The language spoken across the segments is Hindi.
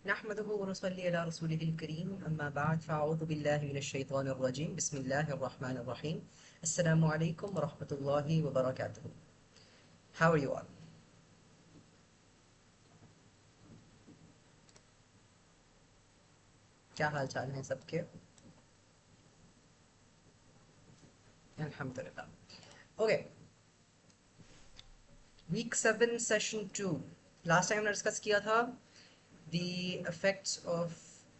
नहमदुहु व नसल्ली अला रसूलिहिल करीम अम्मा बाद फ़अऊज़ु बिल्लाहि मिनश शैतानिर रजीम बिस्मिल्लाहिर रहमानिर रहीम अस्सलामु अलैकुम व रहमतुल्लाहि व बरकातुहू। How are you all? क्या हाल चाल हैं सबके? अल्हम्दुलिल्लाह। Okay, week 7 session 2। Last time हमने डिस्कस किया था the effects of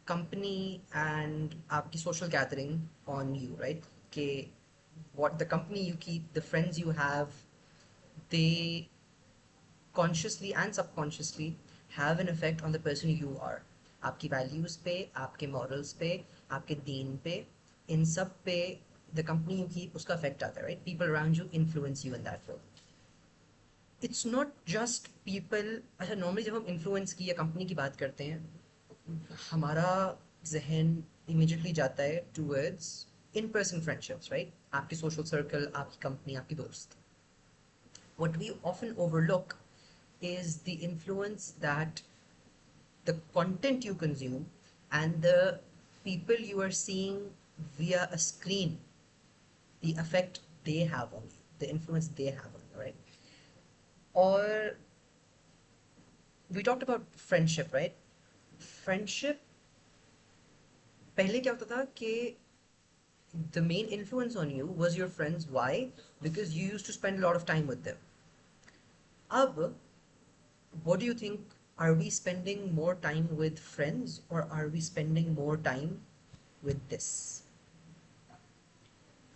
company and आपकी social gathering on you, right? कि what the company you keep, the friends you have, they consciously and subconsciously have an effect on the person you are. आपकी values पे, आपके morals पे, आपके दीन पे, इन सब पे the company you keep उसका effect आता है, right? People around you influence you in that way. It's not just people. अच्छा, normally जब हम influence की या company की बात करते हैं हमारा जहन immediately जाता है towards in-person friendships, right? आपकी social circle, आपकी company, आपकी दोस्त. What we often overlook is the influence that the content you consume and the people you are seeing via a screen, the effect they have on you, the influence they have on you, right? Or we talked about friendship, right? Friendship पहले क्या होता था कि the main influence on you was your friends. Why? Because you used to spend a lot of time with them. अब what do you think? Are we spending more time with friends or are we spending more time with this?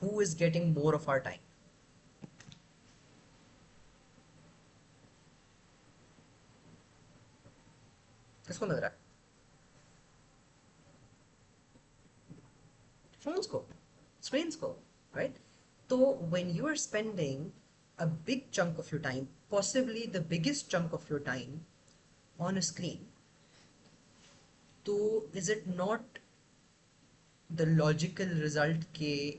Who is getting more of our time? किसको लग रहा है? Phones को, screens को, right? So when you are spending a big chunk of your time, possibly the biggest chunk of your time on a screen, so is it not the logical result that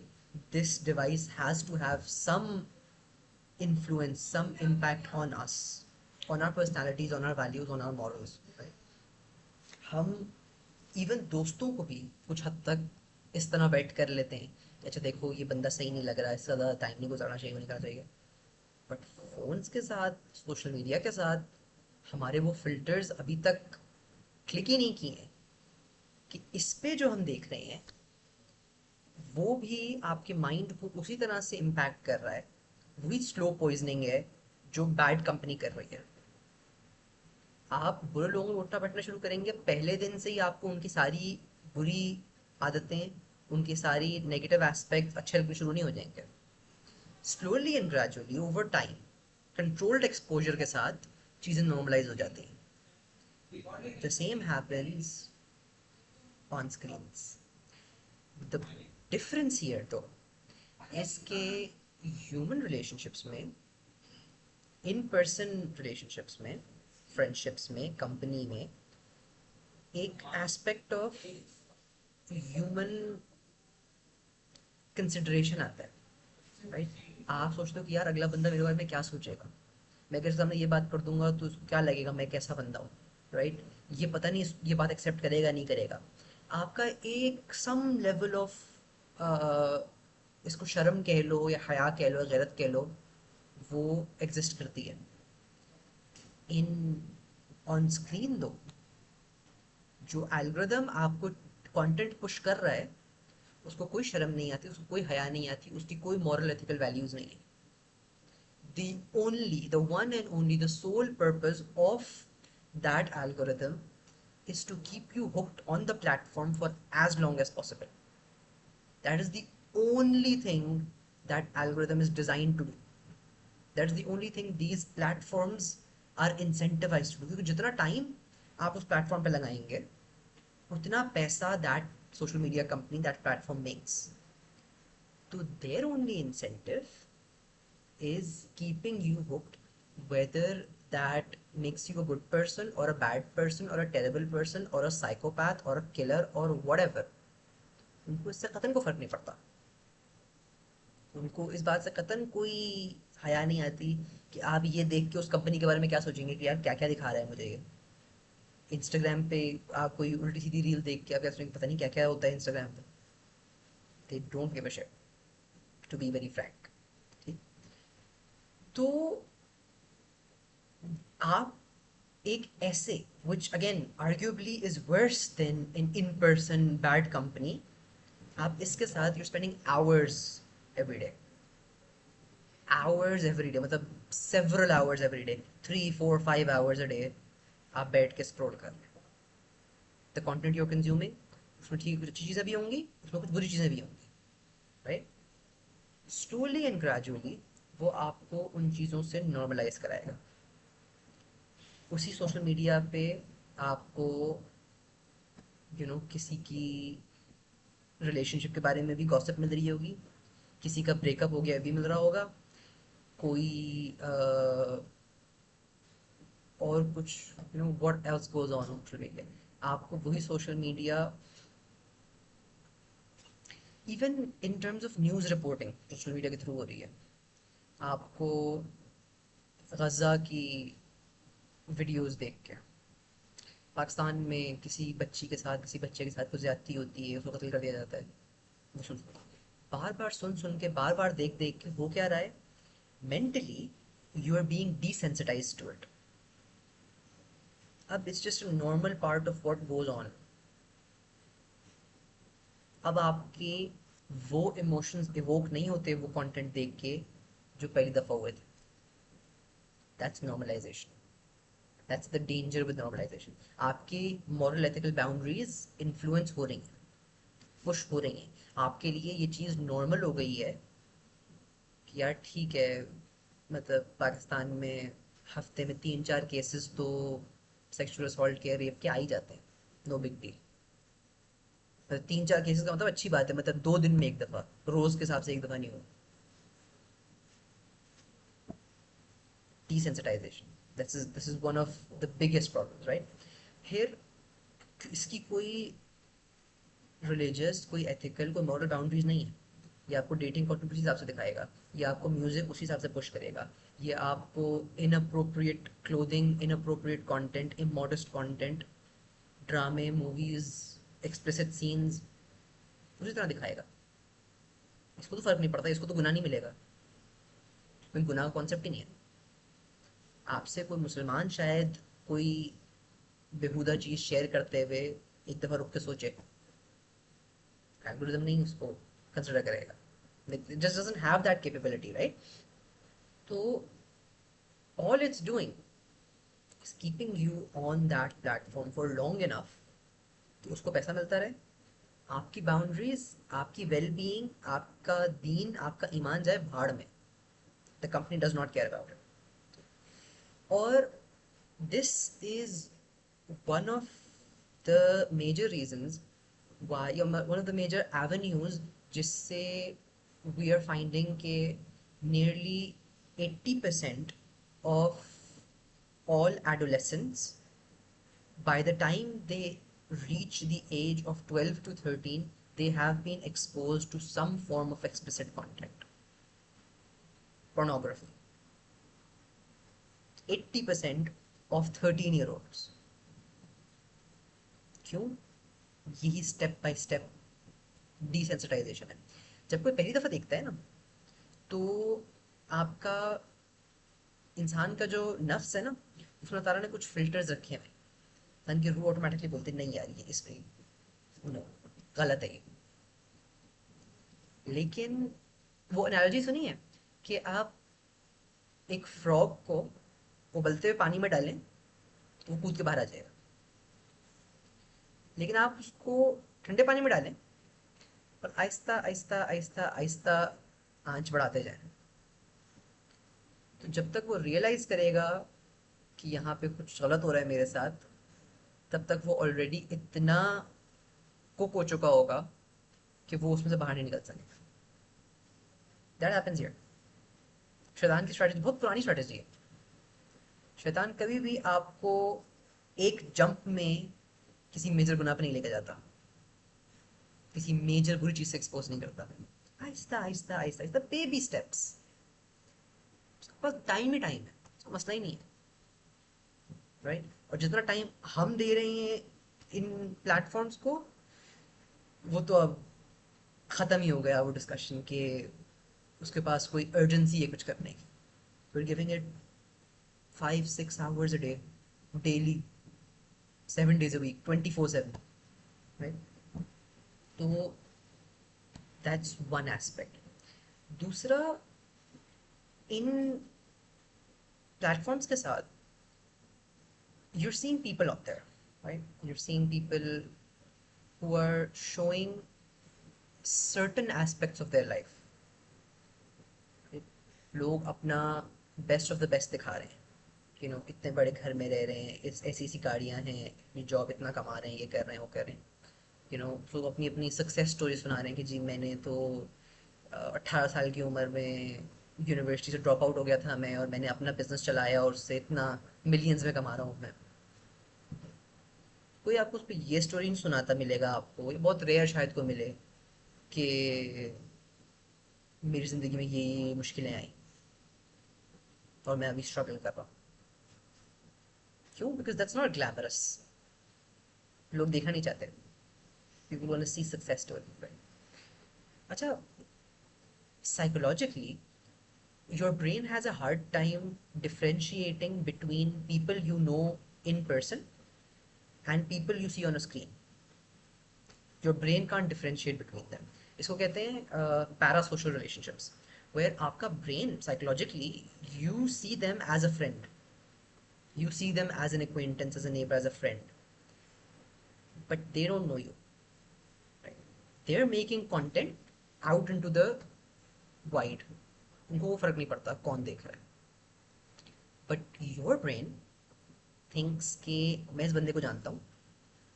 this device has to have some influence, some impact on us, on our personalities, on our values, on our morals, right? हम इवन दोस्तों को भी कुछ हद तक इस तरह वेट कर लेते हैं कि अच्छा देखो ये बंदा सही नहीं लग रहा है, इससे ज़्यादा टाइम नहीं गुजारना चाहिए, वो नहीं करना चाहिए। बट फोन्स के साथ, सोशल मीडिया के साथ हमारे वो फिल्टर्स अभी तक क्लिक ही नहीं किए हैं कि इस पे जो हम देख रहे हैं वो भी आपके माइंड को उसी तरह से इम्पैक्ट कर रहा है। वही स्लो पॉइजनिंग है जो बैड कंपनी कर रही है। आप बुरे लोगों में उठना बैठना शुरू करेंगे, पहले दिन से ही आपको उनकी सारी बुरी आदतें, उनकी सारी नेगेटिव एस्पेक्ट्स अच्छे लगने शुरू नहीं हो जाएंगे। Slowly and gradually over time, controlled exposure के साथ चीज़ें नॉर्मलाइज हो जाती हैं। The same happens on screens. The difference here तो इसके ह्यूमन रिलेशनशिप्स में, इन पर्सन रिलेशनशिप्स में, फ्रेंडशिप्स में, कंपनी में एक एस्पेक्ट ऑफ ह्यूमन कंसिडरेशन आता है, राइट? आप सोचते हो कि यार अगला बंदा मेरे बारे में क्या सोचेगा, मैं अगर सामने ये बात कर दूंगा तो उसको क्या लगेगा, मैं कैसा बंदा हूँ, राइट? ये पता नहीं ये बात एक्सेप्ट करेगा नहीं करेगा। आपका एक सम लेवल ऑफ, इसको शर्म कह लो या हया कह लो, गैरत कह लो, वो एग्जिस्ट करती है। इन ऑन स्क्रीन दो, जो एल्गोरिदम आपको कंटेंट पुश कर रहा है उसको कोई शर्म नहीं आती, उसको कोई हया नहीं आती, उसकी कोई मॉरल एथिकल वैल्यूज नहीं है। The one and only, the sole purpose of that algorithm is to keep you hooked on the platform for as long as possible. That is the only thing that algorithm is designed to do. That's the only thing these platforms are incentivized to do. क्योंकि जितना टाइम आप उस प्लेटफॉर्म पे लगाएंगे उतना पैसा that social media company, that platform makes. So their only incentive is keeping you hooked, whether that makes you a good person or a bad person or a terrible person or a psychopath or a killer or whatever. उनको इससे कतन को फर्क नहीं पड़ता। उनको इस बात से कतन कोई हया नहीं आती कि आप ये देख के उस कंपनी के बारे में क्या सोचेंगे कि यार क्या क्या दिखा रहा है मुझे ये। इंस्टाग्राम पे आप कोई उल्टी सीधी रील देख के आप क्या सोचेंगे, पता नहीं क्या क्या होता है इंस्टाग्राम पे। They don't give a shit, to be very frank. ठीक। तो आप एक ऐसे, which again arguably is worse than an in-person bad company, आप इसके साथ you're spending hours every day, hours every day, मतलब several hours every day, 3 4 5 hours a day आप बैठ के स्क्रॉल कर रहे हो। द कंटेंट यूर कंज्यूमिंग, उसमें ठीक कुछ अच्छी चीज़ें भी होंगी, उसमें कुछ बुरी चीज़ें भी होंगी, राइट। स्लोली एंड ग्रेजुअली वो आपको उन चीज़ों से नॉर्मलाइज कराएगा। उसी सोशल मीडिया पे आपको किसी की रिलेशनशिप के बारे में भी गॉसिप मिल रही होगी, किसी का ब्रेकअप हो गया भी मिल रहा होगा, कोई और कुछ what else goes on social media. आपको वही social media, even in terms of news reporting social media के थ्रू हो रही है। आपको गज़ा की वीडियोस देख के, पाकिस्तान में किसी बच्ची के साथ किसी बच्चे के साथ कुछ ज्यादती होती है, उसको कत्ल कर दिया जाता है, वो सुन बार बार सुन सुन के बार बार देख देख के हो क्या रहा है, mentally you are being desensitized to it। अब it's just a normal part of what goes on। अब आपके वो इमोशंस इवोक नहीं होते वो कंटेंट देख के जो पहली दफा हुए थे। That's normalisation, that's the danger with normalisation. आपकी मॉरल एथिकल बाउंड्रीज इन्फ्लुएंस हो रही हैं, पुश हो रही हैं। आपके लिए ये चीज़ नॉर्मल हो गई है कि यार ठीक है, मतलब पाकिस्तान में हफ्ते में 3 4 केसेस तो सेक्सुअल असॉल्ट के, रेप के आ ही जाते हैं, नो बिग डील। मतलब 3 4 केसेस का मतलब अच्छी बात है, मतलब 2 दिन में एक दफा, रोज के हिसाब से एक दफा नहीं हो। Desensitization, this is one of the biggest problems, right here। इसकी कोई रिलीजियस, कोई एथिकल, कोई मॉरल बाउंड्रीज नहीं है। ये आपको डेटिंग कंटेंट उसी हिसाब से दिखाएगा, ये आपको म्यूजिक उसी हिसाब से पुश करेगा, ये आपको inappropriate clothing, inappropriate content, immodest content, ड्रामे, मूवीज, एक्सप्लिसिट सीन्स उसी तरह दिखाएगा। इसको तो फर्क नहीं पड़ता, इसको तो गुनाह नहीं मिलेगा, कोई गुनाह का कॉन्सेप्ट ही नहीं है। आपसे कोई मुसलमान शायद कोई बेहुदा चीज शेयर करते हुए एक दफा रुक के सोचे, एल्गोरिदम नहीं उसको कंसिडर करेगा। It just doesn't have that capability, right? तो all it's doing is keeping you on that platform for long enough कि उसको पैसा मिलता रहे, आपकी बाउंड्रीज, आपकी वेल बीइंग, आपका दीन, आपका ईमान जाए भाड़ में। The company does not care about it. और this is one of the major reasons why, या one of the major avenues जिससे we are finding के nearly 80% of all adolescents, by the time they reach the age of 12 to 13, they have been exposed to some form of explicit content, pornography। 80% of 13-year-olds। क्यों? यही स्टेप बाय स्टेप डिसेंसिटाइजेशन है। जब कोई पहली दफा देखता है ना, तो आपका, इंसान का जो नफ्स है ना, उसमें अल्लाह ताला ने कुछ फिल्टर्स रखे हैं। इंसान की रूह ऑटोमेटिकली बोलती है नहीं यार ये इसमें नो, गलत है ये। लेकिन वो एनालॉजी सुनी है कि आप एक फ्रॉग को उबलते हुए पानी में डालें तो वो कूद के बाहर आ जाएगा, लेकिन आप उसको ठंडे पानी में डालें और आहिस्ता आहिस्ता आहिस्ता आहिस्ता आंच बढ़ाते जाएं, तो जब तक वो रियलाइज करेगा कि यहाँ पे कुछ गलत हो रहा है मेरे साथ, तब तक वो ऑलरेडी इतना कुक हो चुका होगा कि वो उसमें से बाहर नहीं निकल सकेगा। That happens here. शैतान की स्ट्रैटेजी बहुत पुरानी स्ट्रैटेजी है। शैतान कभी भी आपको एक जंप में किसी मेजर गुनाह पे नहीं लेके जाता, किसी मेजर बुरी चीज से एक्सपोज नहीं करता। Aahista Aahista Aahista Aahista, baby steps. उसके पास टाइम ही टाइम है, उसका मसला ही नहीं है, राइट। और जितना टाइम हम दे रहे हैं इन प्लेटफॉर्म्स को, वो तो अब ख़त्म ही हो गया वो डिस्कशन कि उसके पास कोई अर्जेंसी है कुछ करने की. We are giving it 5-6 hours a day, daily, 7 days a week, 24/7, right? तो दैट्स वन एस्पेक्ट. दूसरा, इन प्लेटफॉर्म्स के साथ you're seeing people out there, right? You're seeing people who are showing certain aspects of their life, right? लोग अपना बेस्ट ऑफ द बेस्ट दिखा रहे हैं, इतने बड़े घर में रह रहे हैं, इस ऐसी ऐसी गाड़ियां हैं, अपनी जॉब इतना कमा रहे हैं, ये कर रहे हैं, वो कर रहे हैं. लोग अपनी अपनी सक्सेस स्टोरी सुना रहे हैं कि जी मैंने तो 18 साल की उम्र में यूनिवर्सिटी से ड्रॉप आउट हो गया था मैं, और मैंने अपना बिजनेस चलाया और उससे इतना मिलियंस में कमा रहा हूँ मैं. कोई आपको उस पर ये स्टोरी नहीं सुनाता मिलेगा आपको, ये बहुत रेयर शायद को मिले कि मेरी ज़िंदगी में ये मुश्किलें आई और मैं अभी स्ट्रगल कर रहा हूँ. क्यों? Because that's not glamorous. लोग देखना नहीं चाहते. People want to see success story. अच्छा, psychologically your brain has a hard time differentiating between people you know in person and people you see on a screen. Your brain can't differentiate between them. इसको कहते हैं parasocial relationships, where आपका brain psychologically, you see them as a friend, you see them as an acquaintance, as a neighbor, as a friend, but they don't know you, right? They're making content out into the wide. उनको वो फर्क नहीं पड़ता कौन देख रहा है. बट योर ब्रेन थिंक्स कि मैं इस बंदे को जानता हूँ,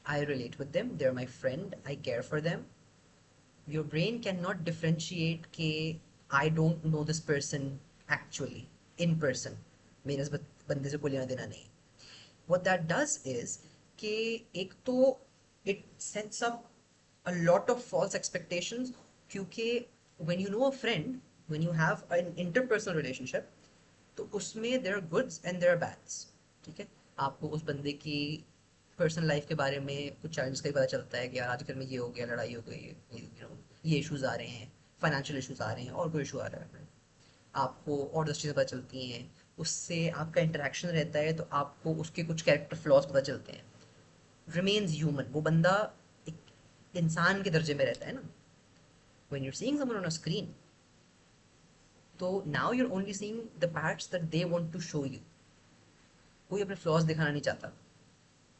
I relate with them, they are my friend, I care for them. Your brain can not differentiate कि I don't know this person actually in person, मेरे इस बंदे से कोई लेना देना नहीं. what that does is कि एक तो it sets up a lot of false expectations, क्योंकि when you know a friend, when you have an interpersonal relationship, तो उसमें there are goods and there are bads. ठीक है, आपको उस बंदे की पर्सनल लाइफ के बारे में कुछ चैलेंज का ही पता चलता है कि यार आज घर में ये हो गया, लड़ाई हो गई, ये इश्यूज आ रहे हैं, फाइनेंशियल इश्यूज आ रहे हैं, और कोई इशू आ रहा है, आपको और 10 चीज़ें पता चलती हैं. उससे आपका इंटरेक्शन रहता है तो आपको उसके कुछ कैरेक्टर फ्लॉज पता चलते हैं. रिमेन्स ह्यूमन, वो बंदा एक इंसान के दर्जे में रहता है ना. When you're seeing someone on a screen, तो now you're only seeing the parts that they want to show you. कोई अपने फ्लॉज दिखाना नहीं चाहता,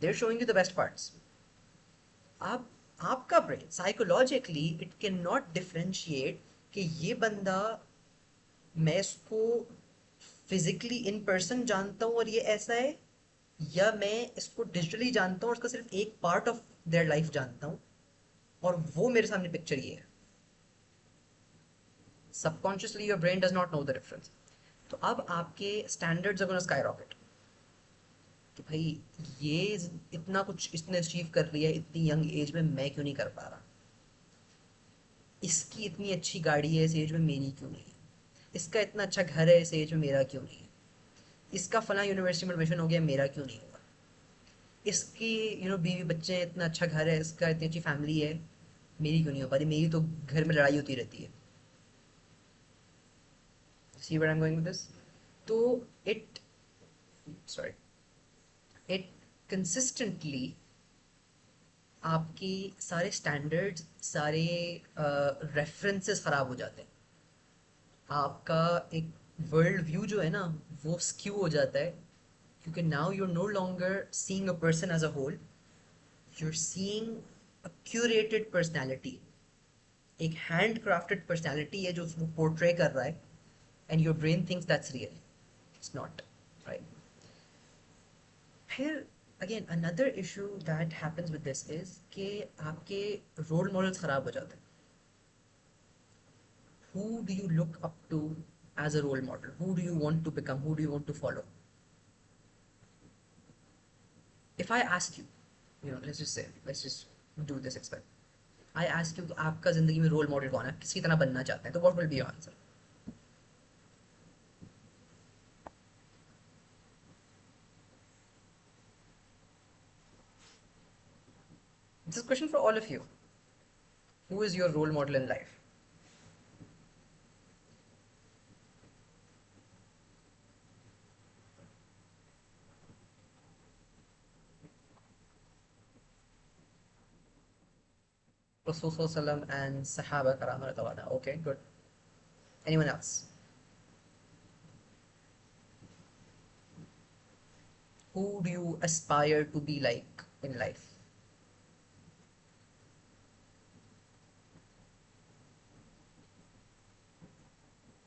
they are showing you the best parts. आप आपका brain psychologically it can not differentiate कि ये बंदा, मैं इसको फिजिकली इन पर्सन जानता हूँ और ये ऐसा है, या मैं इसको डिजिटली जानता हूँ और उसका सिर्फ एक पार्ट ऑफ देयर लाइफ जानता हूँ और वो मेरे सामने पिक्चर ये है. Subconsciously your brain does not know the difference. तो अब आपके standards are gonna skyrocket कि भाई ये इतना कुछ इसने अचीव कर लिया है इतनी यंग एज में, मैं क्यों नहीं कर पा रहा. इसकी इतनी अच्छी गाड़ी है इस एज में, मेरी क्यों नहीं है. इसका इतना अच्छा घर है इस एज में, मेरा क्यों नहीं है. इसका फला यूनिवर्सिटी में एडमिशन हो गया, मेरा क्यों नहीं हुआ. इसकी बीवी बच्चे हैं, इतना अच्छा घर है इसका, इतनी अच्छी फैमिली है, मेरी क्यों नहीं हो पाती. मेरी तो घर में लड़ाई होती रहती है. See where I am going with this. तो इट सॉरी इट कंसिस्टेंटली आपकी सारे स्टैंडर्ड्स, सारे रेफरेंसेस ख़राब हो जाते हैं. आपका एक वर्ल्ड व्यू जो है ना, वो स्क्यू हो जाता है, क्योंकि now you are no longer seeing a person as a whole, you are seeing a curated personality. एक हैंड क्राफ्टेड पर्सनैलिटी है जो उसको पोर्ट्रे कर रहा है, and your brain thinks that's real. It's not, right. फिर again another issue that happens with this is कि आपके रोल मॉडल्स खराब हो जाते हैं. Who do you look up to as a role model? Who do you want to become? Who do you want to follow? If I ask you, let's just do this experiment. I ask you, आपका जिंदगी में रोल मॉडल कौन है, किसकी तरह बनना चाहते हैं, तो what will be your answer? This is a question for all of you. Who is your role model in life? Rasul Sallallahu and Sahaba Karam radhiyallahu anhu. Okay, good. Anyone else? Who do you aspire to be like in life?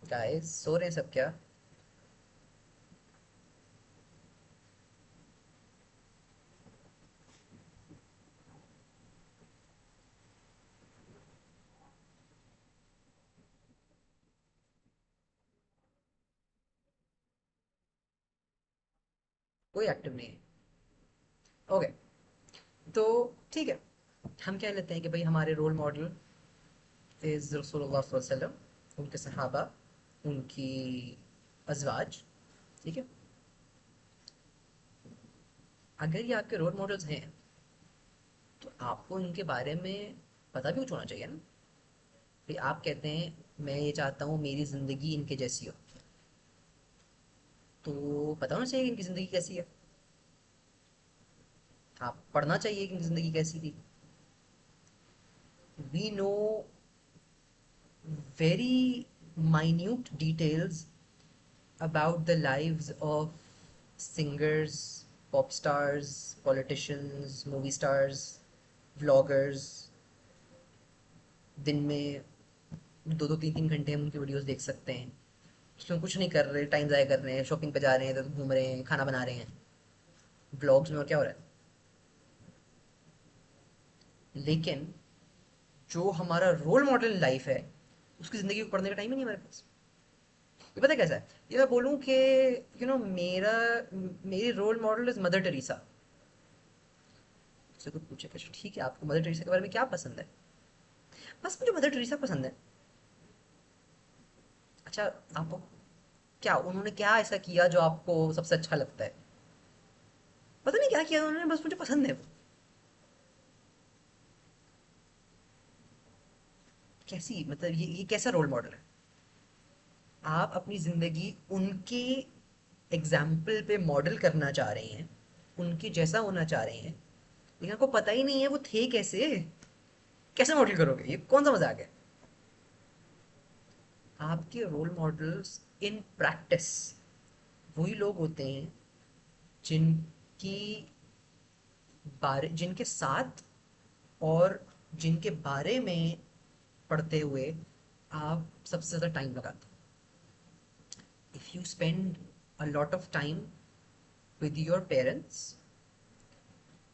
Guys, सो रहे हैं सब क्या? कोई एक्टिव नहीं है। ओके, तो ठीक है, हम कह लेते हैं कि भाई हमारे रोल मॉडल इज़ रसूलुल्लाह सल्लल्लाहु अलैहि वसल्लम, उनके सहाबा, उनकी अजवाज। ठीक है, अगर ये आपके रोल मॉडल्स हैं तो आपको इनके बारे में पता भी कुछ होना चाहिए ना। भाई आप कहते हैं मैं ये चाहता हूँ मेरी ज़िंदगी इनके जैसी हो, तो पता होना चाहिए कि इनकी ज़िंदगी कैसी है। आप पढ़ना चाहिए कि इनकी ज़िंदगी कैसी थी। We know very minute details about the lives of singers, pop stars, politicians, movie stars, vloggers। दिन में 2-3 घंटे हम उनकी वीडियोस देख सकते हैं। उसमें कुछ नहीं कर रहे, टाइम ज़ाया कर रहे हैं, शॉपिंग पे जा रहे हैं, तो घूम रहे हैं, खाना बना रहे हैं। व्लॉग्स में और क्या हो रहा है? लेकिन जो हमारा रोल मॉडल लाइफ है, उसकी ज़िंदगी को पढ़ने का टाइम ही नहीं हमारे पास। ये पता है कैसा है? ये मैं बोलूँ कि मेरी role model is Mother Teresa. मुझसे कोई पूछे कि ठीक है आपको मदर टेरेसा के बारे में क्या पसंद है? बस मुझे मदर टेरेसा पसंद है। अच्छा, आपको क्या उन्होंने क्या ऐसा किया जो आपको सबसे अच्छा लगता है? पता नहीं क्या किया उन्होंने, बस मुझे पसंद है वो। कैसी मतलब ये कैसा रोल मॉडल है? आप अपनी जिंदगी उनके एग्जाम्पल पे मॉडल करना चाह रहे हैं, उनके जैसा होना चाह रहे हैं, लेकिन आपको पता ही नहीं है वो थे कैसे। कैसे मॉडल करोगे? ये कौन सा मजाक है? आपके रोल मॉडल्स इन प्रैक्टिस वही लोग होते हैं जिनकी बारे जिनके साथ और जिनके बारे में पढ़ते हुए आप सबसे ज़्यादा टाइम लगाते हो। If you spend a lot of time with your parents,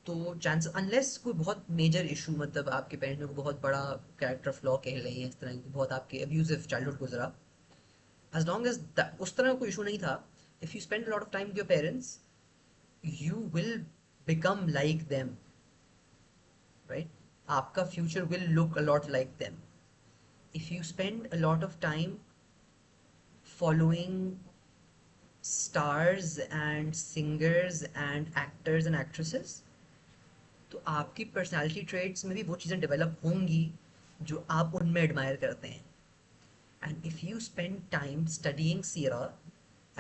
तो चांस अनलेस कोई बहुत मेजर इशू, मतलब आपके पेरेंट्स में कोई बहुत बड़ा कैरेक्टर फ्लॉ कह रही है, इस तरह की बहुत आपके अब्यूजिव चाइल्डहुड गुजरा, as long as उस तरह कोई इशू नहीं था, if you spend a lot of time with your parents, you will become like them, right? आपका future will look a lot like them. If you spend a lot of time following stars and singers and actors and actresses, तो आपकी personality traits में भी वो चीज़ें develop होंगी जो आप उनमें admire करते हैं। And if you spend time studying Sirah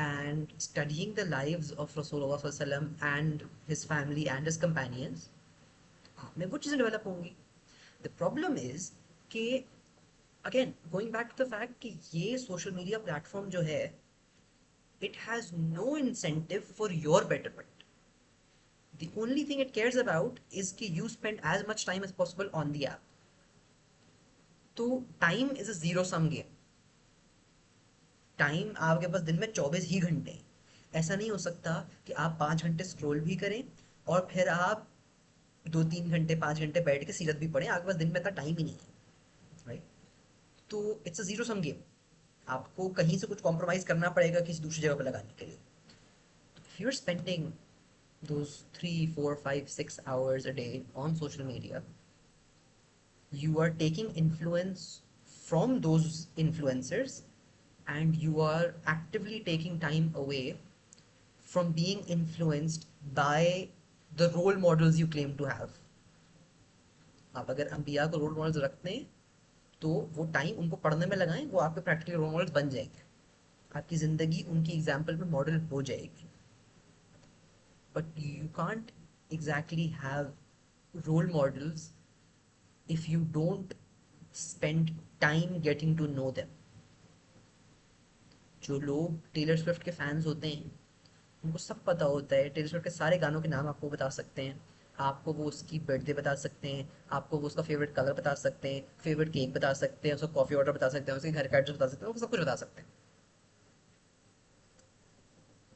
and studying the lives of Rasulullah SAW and his family and his companions, आप में वो चीज़ें develop होंगी। The problem is कि again going back to the fact कि ये social media platform जो है, it has no incentive for your betterment. The only thing it cares about is कि you spend as much time as possible on the app. तो time is a zero sum game. Time आपके पास दिन में 24 ही घंटे हैं। ऐसा नहीं हो सकता कि आप 5 घंटे स्क्रॉल भी करें और फिर आप 2-3 घंटे 5 घंटे बैठ के सीरत भी पढ़ें। आपके पास दिन में इतना टाइम ही नहीं है, राइट? तो it's a zero sum game. आपको कहीं से कुछ कॉम्प्रोमाइज करना पड़ेगा किसी दूसरी जगह पर लगाने के लिए। If you are spending those 3, 4, 5, 6 hours a day on social media, you are taking influence from those influencers, and you are actively taking time away from being influenced by the role models you claim to have. आप अगर अंबिया को रोल मॉडल्स रखते हैं तो वो टाइम उनको पढ़ने में लगाएं, वो आपके प्रैक्टिकल रोल मॉडल्स बन जाएंगे, आपकी ज़िंदगी उनकी एग्जाम्पल में मॉडल हो जाएगी. But you can't exactly have role models if you don't spend time getting to know them. जो लोग टेलर स्विफ्ट के फैंस होते हैं उनको सब पता होता है, टेलर स्विफ्ट के सारे गानों के नाम आपको बता सकते हैं, आपको वो उसकी बर्थडे बता सकते हैं, आपको वो उसका फेवरेट कलर बता सकते हैं, फेवरेट केक बता सकते हैं, उसका कॉफ़ी ऑर्डर बता सकते हैं, उसके घर का एड्रेस बता सकते हैं, वो सब कुछ बता सकते हैं.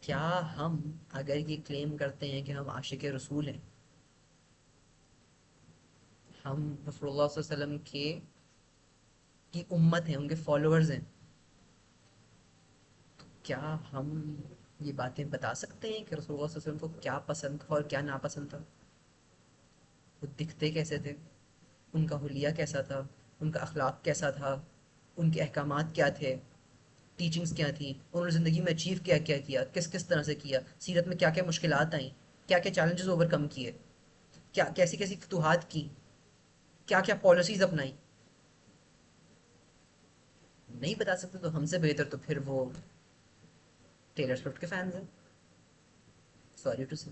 क्या हम अगर ये क्लेम करते हैं कि हम आशिक रसूल हैं, हम रसूलुल्लाह सल्लल्लाहु अलैहि वसल्लम के की उम्मत हैं, उनके फॉलोअर्स हैं, क्या हम ये बातें बता सकते हैं कि रसूलुल्लाह सल्लल्लाहु अलैहि वसल्लम को क्या पसंद था और क्या नापसंद था, वो दिखते कैसे थे, उनका हुलिया कैसा था, उनका अखलाक कैसा था, उनके अहकामात क्या थे, टीचिंग्स क्या थी, उन्होंने ज़िंदगी में अचीव क्या क्या किया, किस किस तरह से किया, सीरत में क्या क्या मुश्किलात आई, क्या क्या चैलेंजेस ओवरकम किए, क्या कैसी कैसी फतूहात की, क्या क्या पॉलिसीज अपनाई. नहीं बता सकते तो हमसे बेहतर तो फिर वो टेलर स्विफ्ट के फैंस हैं, सॉरी टू से,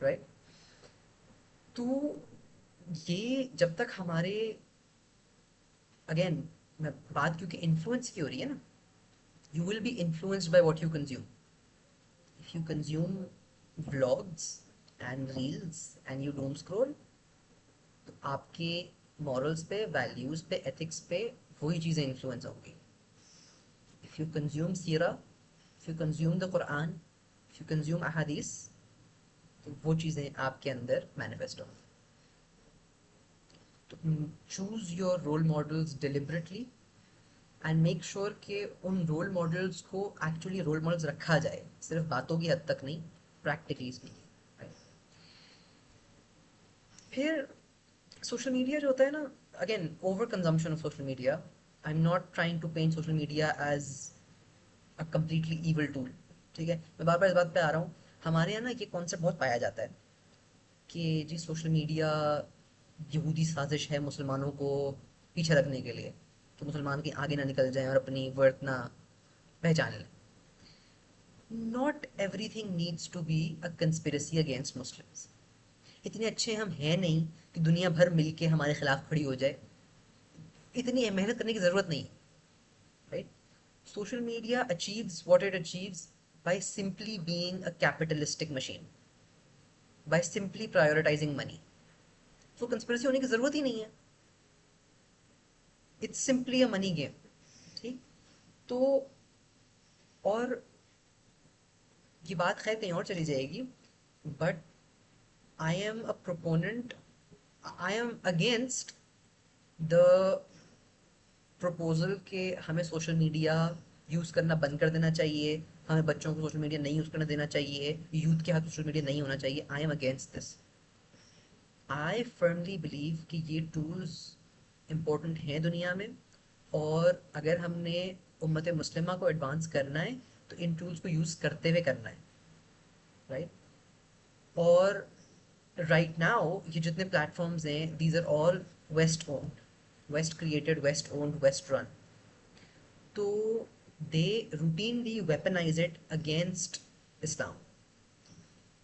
राइट. तो ये जब तक हमारे, अगेन मैं बात क्योंकि इन्फ्लुएंस की हो रही है ना, you will be influenced by what you consume. If you consume vlogs and reels and you doom scroll, तो आपके मॉरल्स पे, वैल्यूज पे, एथिक्स पे वही चीज़ें इन्फ्लुएंस होंगी. इफ यू कंज्यूम सीरा, if you consume the Quran, if you consume अहादीस, तो वो चीज़ें आपके अंदर मैनिफेस्ट होंगी. तो choose your role models deliberately and make sure कि उन रोल मॉडल्स को एक्चुअली रोल मॉडल्स रखा जाए, सिर्फ बातों की हद तक नहीं, प्रैक्टिकली स्पीकिंग. फिर सोशल मीडिया जो होता है ना, again over consumption of social media. I am not trying to paint social media as a completely evil tool. ठीक है, मैं बार बार इस बात पे आ रहा हूँ. हमारे यहाँ ना ये कॉन्सेप्ट बहुत पाया जाता है कि जी सोशल मीडिया यहूदी साजिश है मुसलमानों को पीछे रखने के लिए, कि मुसलमान के आगे ना निकल जाएं और अपनी वर्थ ना पहचान लें. Not everything needs to be a conspiracy against Muslims. इतने अच्छे हम हैं नहीं कि दुनिया भर मिलके हमारे खिलाफ खड़ी हो जाए, इतनी मेहनत करने की ज़रूरत नहीं, right. Social media achieves what it achieves by simply being a capitalistic machine, by simply prioritizing money. So conspiracy होने की ज़रूरत ही नहीं है, it's simply a money game. ठीक. तो और ये बात खैर कहीं और चली जाएगी, but I am a proponent, I am against the proposal के हमें सोशल मीडिया यूज़ करना बंद कर देना चाहिए, हमें बच्चों को सोशल मीडिया नहीं यूज़ करना देना चाहिए, यूथ के हाथ सोशल मीडिया नहीं होना चाहिए. I am against this. I firmly believe कि ये टूल्स इम्पोर्टेंट हैं दुनिया में, और अगर हमने उम्मत मुस्लिमा को एडवांस करना है तो इन टूल्स को यूज़ करते हुए करना है, राइट. और राइट नाउ ये जितने प्लेटफॉर्म्स हैं, these are all west owned, west created, west owned, west run. तो they routinely weaponize it against Islam.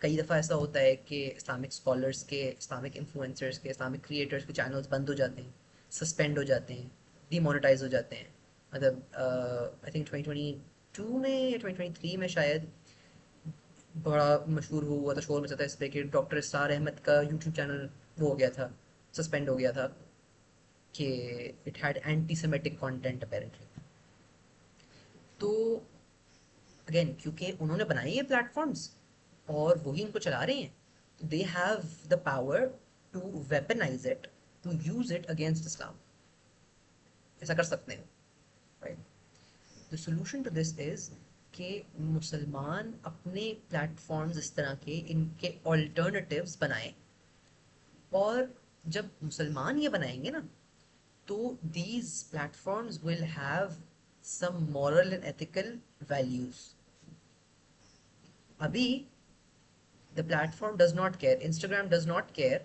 कई दफ़ा ऐसा होता है कि इस्लामिक स्कॉलर्स के, इस्लामिक इन्फ्लुएंसर्स के, इस्लामिक क्रिएटर्स के चैनल्स बंद हो जाते हैं, सस्पेंड हो जाते हैं, डीमोनेटाइज हो जाते हैं. मतलब आई थिंक 2022 में या 2023 में शायद बड़ा मशहूर हुआ था, शोर मचा था इस पे कि डॉक्टर इस्रार अहमद का यूट्यूब चैनल वो हो गया था, सस्पेंड हो गया था कि it had anti semitic content apparently. तो अगेन क्योंकि उन्होंने बनाए ये प्लेटफॉर्म्स और वही इनको चला रहे हैं, तो they have the power to weaponize it, to use it against Islam. ऐसा कर सकते हैं, right. The solution to this is कि मुसलमान अपने प्लेटफॉर्म्स इस तरह के इनके ऑल्टरनेटिव्स बनाएं, और जब मुसलमान ये बनाएंगे ना, तो these platforms will have some moral and ethical values. अभी the platform does not care, Instagram does not care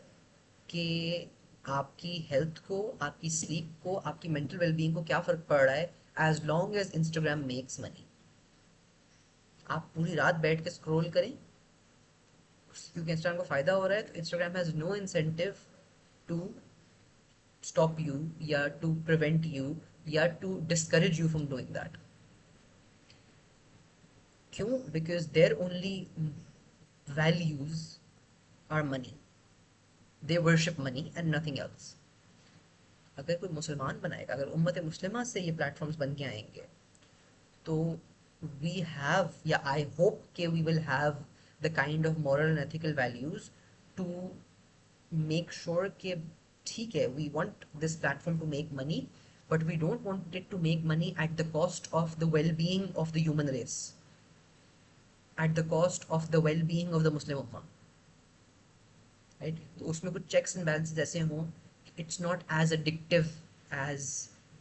कि आपकी हेल्थ को, आपकी स्लीप को, आपकी मेंटल वेलबींग को क्या फ़र्क पड़ रहा है as long as Instagram makes money. आप पूरी रात बैठ के स्क्रॉल करें, क्योंकि इंस्टाग्राम को फ़ायदा हो रहा है, तो Instagram has no incentive to stop you, या to prevent you, या to discourage you from doing that. क्यों? Because their only values are money. They worship money and nothing else. अगर कोई मुसलमान बनाएगा, अगर उम्मत मुस्लिमा से ये प्लेटफॉर्म्स बन के आएंगे, तो we have, या I hope कि we will have the kind of moral and ethical values to make sure कि ठीक है, we want this platform to make money, but we don't want it to make money at the cost of the well-being of the human race, at the cost of the well-being of the Muslim Ummah, right? तो उसमें कुछ checks and balances ऐसे हों, it's not as addictive as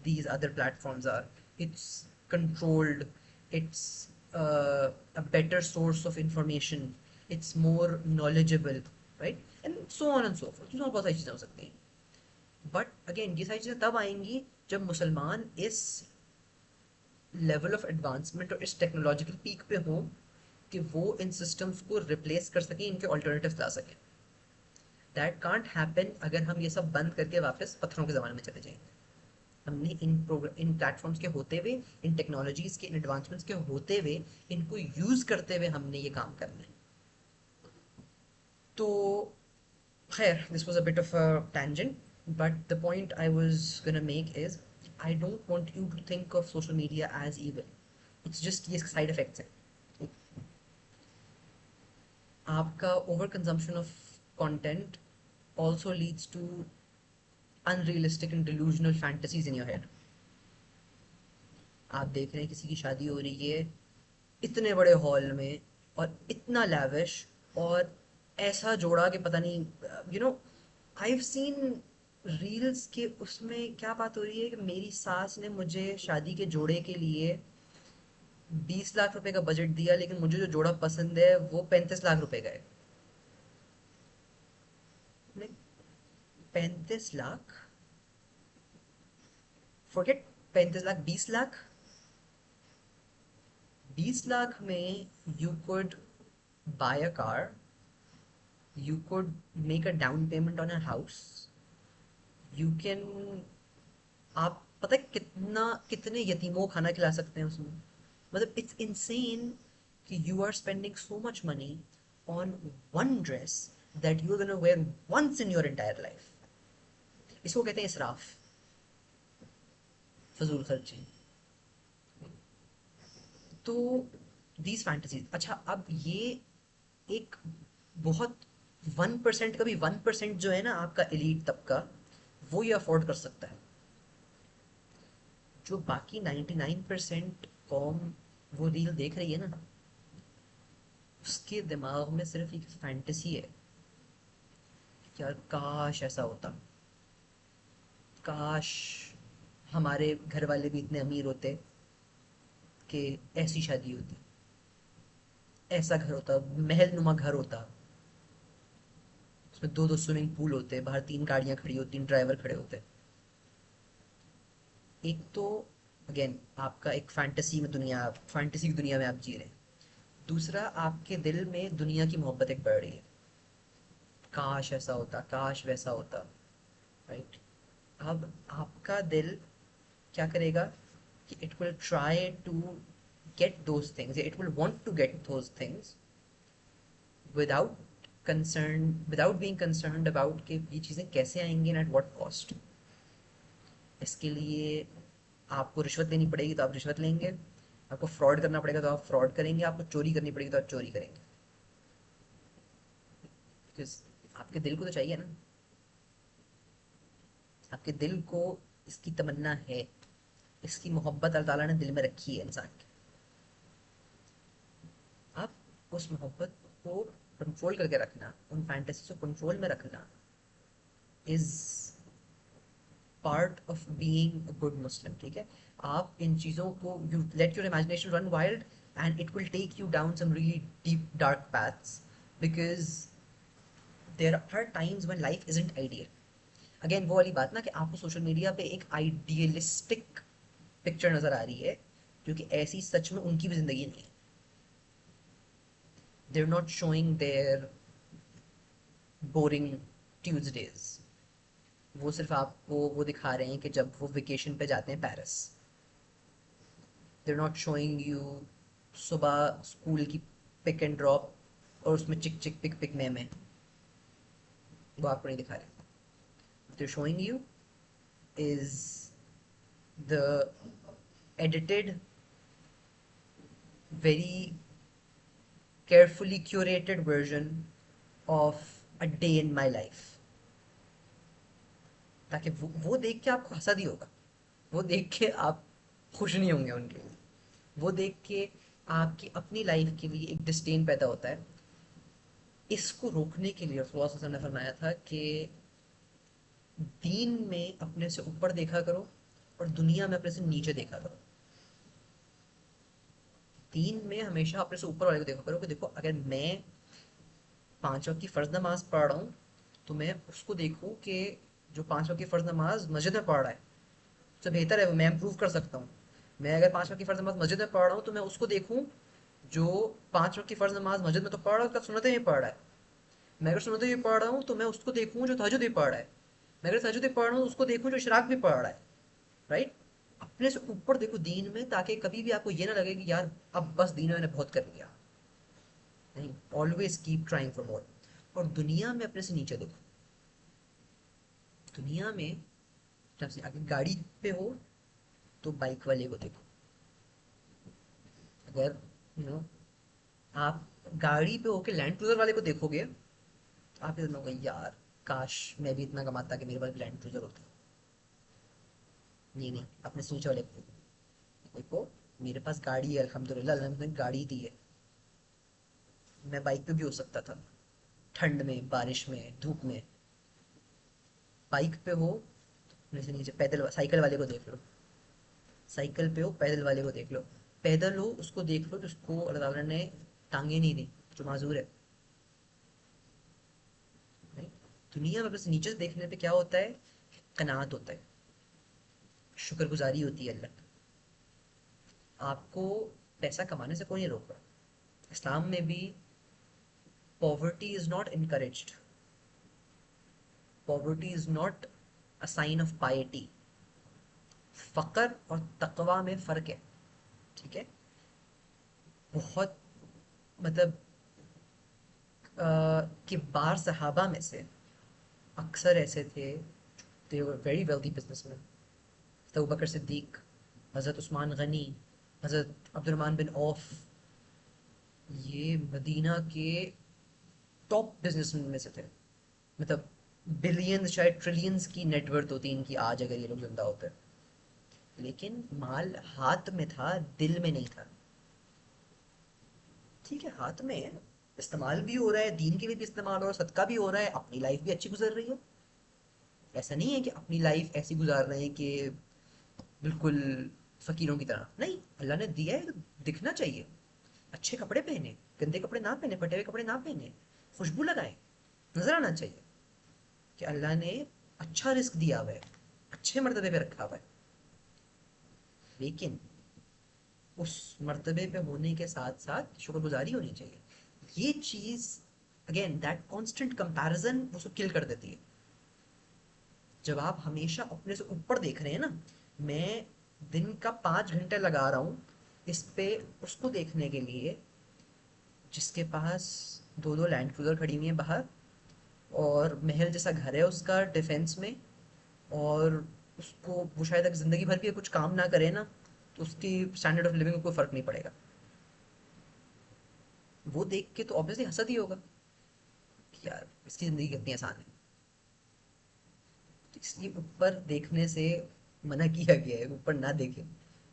these other platforms are. It's controlled, it's a better source of information, it's more knowledgeable, right? And so on and so forth. बहुत सारी चीज़ें हो सकती हैं, बट अगेन ये सारी चीज़ें तब आएंगी जब मुसलमान इस लेवल ऑफ एडवांसमेंट और इस टेक्नोलॉजिकल पीक पे हों कि वो इन सिस्टम्स को रिप्लेस कर सकें, इनके ऑल्टरनेटिव ला सकें। दैट कांट हैपन अगर हम ये सब बंद करके वापस पत्थरों के ज़माने में चले जाएंगे। हमने इन प्लेटफॉर्म्स के होते हुए, इन टेक्नोलॉजीज़ के, इन एडवांसमेंट्स के होते हुए, इनको यूज़ करते हुए हमने ये काम करना है। तो खैर, this was a bit of a tangent, but the point I was gonna make is I don't want you to think of social media as evil. It's just ये side effects हैं। आपका over consumption of content also leads to unrealistic and delusional fantasies in your head. आप देख रहे हैं किसी की शादी हो रही है इतने बड़े हॉल में, और इतना लैविश, और ऐसा जोड़ा कि पता नहीं, you know, I have seen reels के, उसमें क्या बात हो रही है कि मेरी सास ने मुझे शादी के जोड़े के लिए 20 लाख रुपए का बजट दिया, लेकिन मुझे जो जोड़ा पसंद है वो 35 लाख रुपए का है। 35 लाख, फॉरगेट 35 लाख, 20 लाख। 20 लाख में you could buy a car, you could make a down payment on a house, you can, आप पता है कितना, कितने यतीमों को खाना खिला सकते हैं उसमें। मतलब इट्स इनसेन कि you are spending so much money on one dress that you are gonna wear once in your entire life. इसको कहते हैं इसराफ, फजूल खर्ची। तो दीज फैंटेसीज, अच्छा अब ये एक बहुत 1% का भी 1% जो है ना आपका एलीट तबका, वो ये अफोर्ड कर सकता है। जो बाकी 99% कौम वो रील देख रही है ना, उसके दिमाग में सिर्फ एक फैंटेसी है, यार काश ऐसा होता, काश हमारे घर वाले भी इतने अमीर होते कि ऐसी शादी होती, ऐसा घर होता, महल नुमा घर होता, उसमें दो दो स्विमिंग पूल होते, बाहर 3 गाड़ियां खड़ी होती, 3 ड्राइवर खड़े होते। एक तो अगेन आपका एक फैंटेसी में दुनिया, फैंटेसी की दुनिया में आप जी रहे हैं। दूसरा, आपके दिल में दुनिया की मोहब्बत एक बढ़ रही है, काश ऐसा होता, काश वैसा होता, राइट? अब आपका दिल क्या करेगा कि it will try to get those things, it will want to get those things without being concerned about कि ये चीज़ें कैसे आएंगी एंड एट व्हाट कॉस्ट। इसके लिए आपको रिश्वत लेनी पड़ेगी तो आप रिश्वत लेंगे, आपको फ्रॉड करना पड़ेगा तो आप फ्रॉड करेंगे, आपको चोरी करनी पड़ेगी तो आप चोरी करेंगे, बिकॉज आपके दिल को तो चाहिए ना, आपके दिल को इसकी तमन्ना है, इसकी मोहब्बत अल्लाह ताला ने दिल में रखी है इंसान की। आप उस मोहब्बत को कंट्रोल करके रखना, उन फैंटेसी को कंट्रोल में रखना is part of being a good Muslim, ठीक है? आप इन चीज़ों को, you let your imagination run wild and it will take you down some really deep dark paths, because there are times when life isn't ideal. Again वो वाली बात ना कि आपको सोशल मीडिया पे एक आइडियलिस्टिक पिक्चर नजर आ रही है, जो कि ऐसी सच में उनकी भी जिंदगी नहीं है. They are not showing their boring Tuesdays. वो सिर्फ आपको वो दिखा रहे हैं कि जब वो वेकेशन पे जाते हैं Paris. They are not showing you सुबह स्कूल की पिक एंड ड्रॉप और उसमें चिक चिक पिक पिक में वो आपको नहीं दिखा रहे. They are showing you is the edited, very carefully curated version of a day in my life. ताकि वो देख के आपको हंसा नहीं होगा, वो देख के आप खुश नहीं होंगे उनके लिए, वो देख के आपकी अपनी लाइफ के लिए एक डिस्टेन पैदा होता है. इसको रोकने के लिए रसूलुल्लाह सल्लल्लाहु अलैहि वसल्लम ने फरमाया था कि दीन में अपने से ऊपर देखा करो और दुनिया में अपने से नीचे देखा करो. दीन में हमेशा अपने से ऊपर वाले को देखा करो कि देखो अगर मैं 5 वक्त की फ़र्ज़ नमाज पढ़ रहा हूँ तो मैं उसको देखूँ कि जो 5 वक्त की फ़र्ज़ नमाज मस्जिद में पढ़ रहा है उससे बेहतर है, मैं इम्प्रूव कर सकता हूँ. मैं अगर 5 वक्त की फ़र्ज़ नमाज मस्जिद में पढ़ रहा हूँ तो मैं उसको देखूँ जो 5 वक्त की फ़र्ज़ नमाज मस्जिद में तो पढ़ रहा है, उसका सुन्नतें भी पढ़ रहा है. मैं अगर सुन्नतें भी पढ़ रहा हूँ तो मैं उसको देखूँ जो तहज्जुद भी पढ़ रहा है. मैं अगर तहज्जुद भी पढ़ रहा हूँ उसको देखूँ जो इशराक भी पढ़ रहा है. राइट. अपने से ऊपर देखो दीन में, ताकि कभी भी आपको ये ना लगे कि यार अब बस दीन में मैंने बहुत कर लिया. नहीं, always keep trying for more. और दुनिया में अपने से नीचे देखो. दुनिया में जब से अगर गाड़ी पे हो तो बाइक वाले को देखो. अगर यू नो आप गाड़ी पे होके लैंड क्रूजर वाले को देखोगे तो आप इतना होगा यार काश मैं भी इतना कमाता कि मेरे पास लैंड क्रूजर होता. नहीं नहीं, अपने से नीचे वाले को देखो. मेरे पास गाड़ी है, अल्हम्दुलिल्लाह अल्लाह ने गाड़ी दी है. मैं बाइक पे भी हो सकता था, ठंड में बारिश में धूप में. बाइक पे हो अपने से नीचे पैदल साइकिल वाले को देख लो. साइकिल पे हो पैदल वाले को देख लो. पैदल हो उसको देख लो जिसको अल्लाह ताला ने टांगे नहीं दी, जो माजूर है. नहीं? दुनिया में बस नीचे से देखने पे क्या होता है, कनात होता है, शुक्रगुजारी होती है अल्लाह. आपको पैसा कमाने से कोई नहीं रोक रहा. इस्लाम में भी poverty is not encouraged. Poverty is not a sign of piety. फ़क्र और तकवा में फ़र्क है. ठीक है. बहुत मतलब किबार सहाबा में से अक्सर ऐसे थे, they were very wealthy businessman. अबू बकर सिद्दीक, हज़रत उस्मान गनी, हज़रत अब्दुर्रहमान बिन औफ, ये मदीना के टॉप बिजनेसमैन में से थे. मतलब बिलियंस शायद ट्रिलियंस की नेटवर्थ होती इनकी आज अगर ये लोग जिंदा होते. लेकिन माल हाथ में था, दिल में नहीं था. ठीक है, हाथ में है, इस्तेमाल भी हो रहा है, दीन के लिए भी इस्तेमाल हो रहा है, सदका भी हो रहा है, अपनी लाइफ भी अच्छी गुजर रही है. ऐसा नहीं है कि अपनी लाइफ ऐसी गुजार रहे हैं कि बिल्कुल फकीरों की तरह. नहीं, अल्लाह ने दिया है तो दिखना चाहिए. अच्छे कपड़े पहने, गंदे कपड़े ना पहने, फटे हुए कपड़े ना पहने, खुशबू लगाए, नजर आना चाहिए कि अल्लाह ने अच्छा रिस्क दिया हुआ है, अच्छे मर्तबे पे रखा हुआ है. लेकिन उस मर्तबे पे होने के साथ साथ शुक्रगुजारी होनी चाहिए. ये चीज़ अगेन दैट कांस्टेंट कंपैरिजन उसको किल कर देती है. जब आप हमेशा अपने से ऊपर देख रहे हैं ना, मैं दिन का 5 घंटे लगा रहा हूँ इस पे उसको देखने के लिए जिसके पास दो दो लैंड क्रूजर खड़ी हुई हैं बाहर, और महल जैसा घर है उसका डिफेंस में, और उसको वो शायद अगर ज़िंदगी भर भी कुछ काम ना करे ना तो उसकी स्टैंडर्ड ऑफ लिविंग में कोई फ़र्क नहीं पड़ेगा. वो देख के तो ऑब्वियसली हंसत ही होगा कि यार इसकी ज़िंदगी कितनी आसान है. तो इसलिए ऊपर देखने से मना किया गया है, ऊपर ना देखें.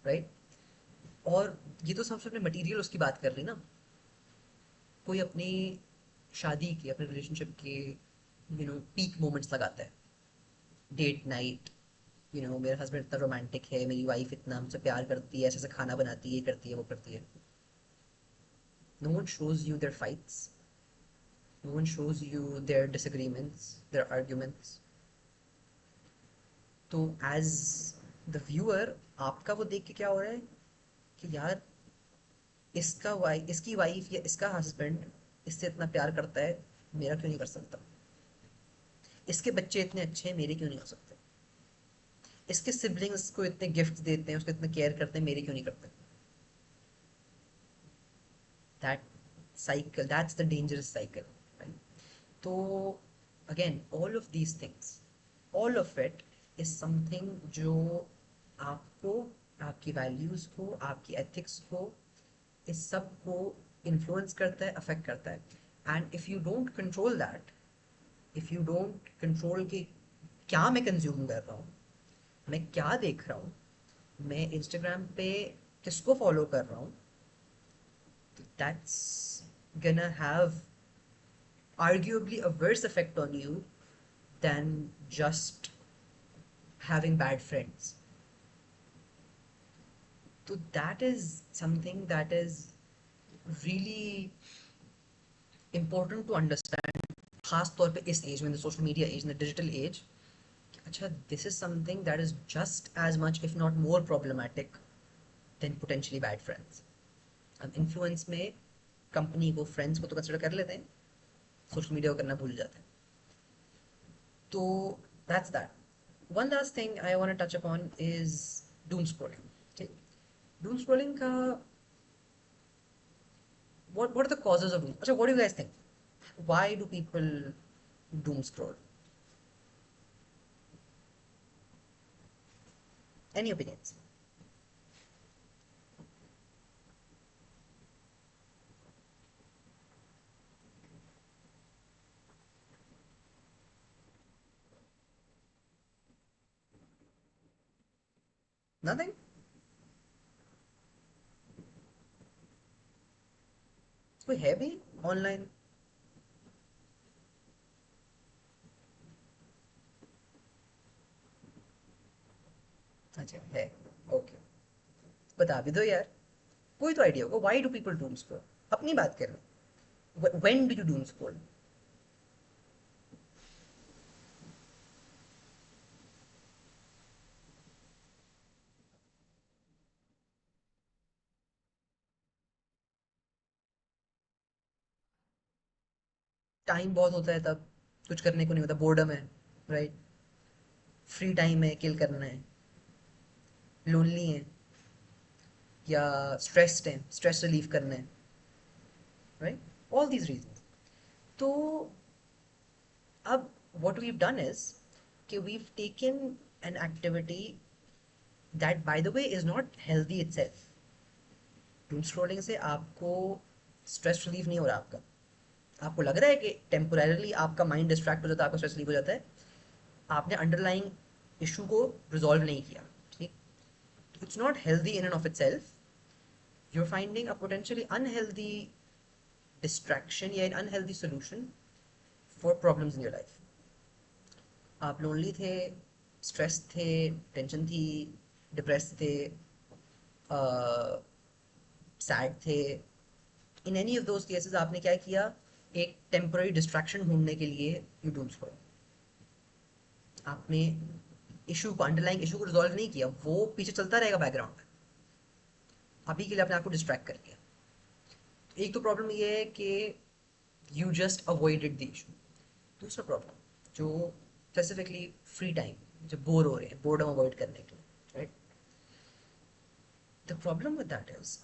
राइट. और ये तो सबसे अपने मटेरियल उसकी बात कर रही ना. कोई अपनी शादी के अपने रिलेशनशिप के पीक मोमेंट्स लगाता है. डेट नाइट, मेरा हस्बैंड इतना रोमांटिक है, मेरी वाइफ इतना हमसे प्यार करती है, ऐसे ऐसे खाना बनाती है, ये करती है वो करती है. No one shows you their fights. no one shows you their disagreements, their arguments. तो एज द व्यूअर आपका वो देख के क्या हो रहा है कि यार इसकी वाइफ या इसका हस्बैंड इससे इतना प्यार करता है, मेरा क्यों नहीं कर सकता? इसके बच्चे इतने अच्छे हैं, मेरे क्यों नहीं हो सकते? इसके सिबलिंग्स को इतने गिफ्ट देते हैं, उसको इतने केयर करते हैं, मेरे क्यों नहीं करते? That cycle, that's the dangerous cycle, right? तो again all of these things, all of it is something जो आपको, आपकी वैल्यूज को, आपकी एथिक्स को, इस सब को इन्फ्लुएंस करता है, अफेक्ट करता है। And if you don't control that, if you don't control कि क्या मैं कंज्यूम कर रहा हूँ, मैं क्या देख रहा हूँ, मैं इंस्टाग्राम पे किसको फॉलो कर रहा हूँ, that's gonna have arguably a worse effect on you than just having bad friends. So that is something that is really important to understand, खास तौर पे इस एज में, the social media age, the digital age. अच्छा, this is something that is just as much if not more problematic than potentially bad friends. हम इन्फ्लुएंस में कंपनी को, फ्रेंड्स को तो कंसिडर कर लेते हैं, सोशल मीडिया को करना भूल जाते हैं। तो that's that. One last thing I want touch upon is doom scrolling. ठीक, डूम स्क्रॉलिंग का what are the causes of doom? अच्छा, what do you guys think? Why do people doom scroll? Any opinions? Nothing? कोई है भी ऑनलाइन? अच्छा है, ओके, बता भी दो यार, कोई तो आइडिया होगा। Why do people doom scroll? अपनी बात कर लो, when do you doom scroll? Time बहुत होता है तब, कुछ करने को नहीं होता, बोर्डम है, राइट? फ्री टाइम है, किल करना है, लोनली है, या स्ट्रेस्ड है, स्ट्रेस रिलीव करना है, राइट? All these reasons. तो अब what we've done is कि we've taken an activity that by the way is not healthy itself. doom scrolling से आपको स्ट्रेस रिलीव नहीं हो रहा आपका। आपको लग रहा है कि टेम्पोरली आपका माइंड डिस्ट्रैक्ट हो जाता है, आपका स्ट्रेस रिलीव हो जाता है, आपने अंडरलाइंग इशू को रिजॉल्व नहीं किया। ठीक, it's not healthy in end of it self, you're finding a potentially unhealthy distraction या an unhealthy solution for problems in your life. आप लोनली थे, स्ट्रेस थे, टेंशन थी, डिप्रेस थे, सैड थे, in any of those cases आपने क्या किया? एक टेम्पररी डिस्ट्रैक्शन ढूंढने के लिए यू डूम स्क्रॉल। आपने इशू को, अंडरलाइंग इशू को रिजॉल्व नहीं किया, वो पीछे चलता रहेगा बैकग्राउंड में, अभी के लिए आपने आपको डिस्ट्रैक्ट कर लिया। एक तो प्रॉब्लम ये है कि you just avoided the issue. दूसरा प्रॉब्लम जो स्पेसिफिकली फ्री टाइम, जब बोर हो रहे हैं, बोर्डम अवॉइड करने के लिए, right? The problem with that is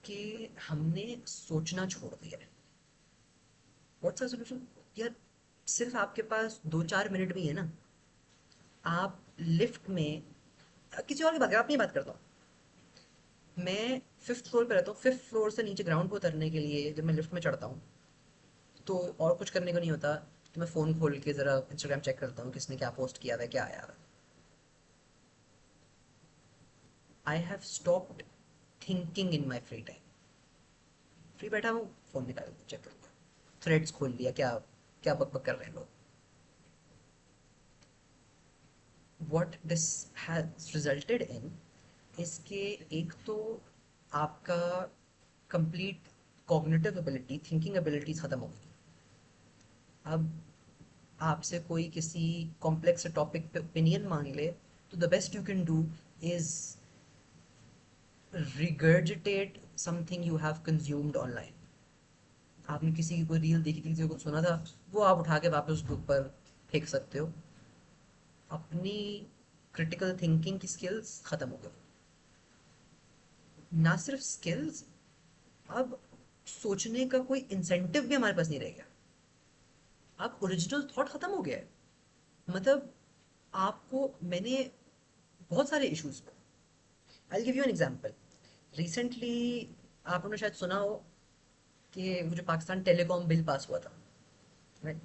कि हमने सोचना छोड़ दिया है। What's the solution? यार, सिर्फ आपके पास 2-4 मिनट भी है ना, आप लिफ्ट में, किसी और की बात कर, अपनी बात करता हूँ, मैं फिफ्थ फ्लोर पे रहता हूँ, फिफ्थ फ्लोर से नीचे ग्राउंड पे उतरने के लिए जब मैं लिफ्ट में चढ़ता हूँ, तो और कुछ करने को नहीं होता, तो मैं फ़ोन खोल के ज़रा इंस्टाग्राम चेक करता हूँ, किसने क्या पोस्ट किया हुआ है, क्या आया हुआ है। I have stopped thinking in my free time. Free बैठा हूँ, फ़ोन निकाल चेक कर लिया, थ्रेड्स खोल लिया, क्या क्या बक बक कर रहे हैं लोग। What this has resulted in, इसके एक तो आपका complete cognitive ability, thinking abilities खत्म हो गई। अब आपसे कोई किसी कॉम्प्लेक्स टॉपिक पे ओपिनियन मांग ले, तो the best you can do is regurgitate something you have consumed online. आपने किसी की कोई रील देखी थी, किसी को सुना था, वो आप उठा के वापस उसके ऊपर फेंक सकते हो। अपनी क्रिटिकल थिंकिंग की स्किल्स खत्म हो गई। ना सिर्फ स्किल्स, अब सोचने का कोई इंसेंटिव भी हमारे पास नहीं रह गया। अब ओरिजिनल थॉट खत्म हो गया है। मतलब आपको मैंने बहुत सारे इश्यूज पे, I give you an example. Recently आपने शायद सुना हो कि वो जो पाकिस्तान टेलीकॉम बिल पास हुआ था, राइट?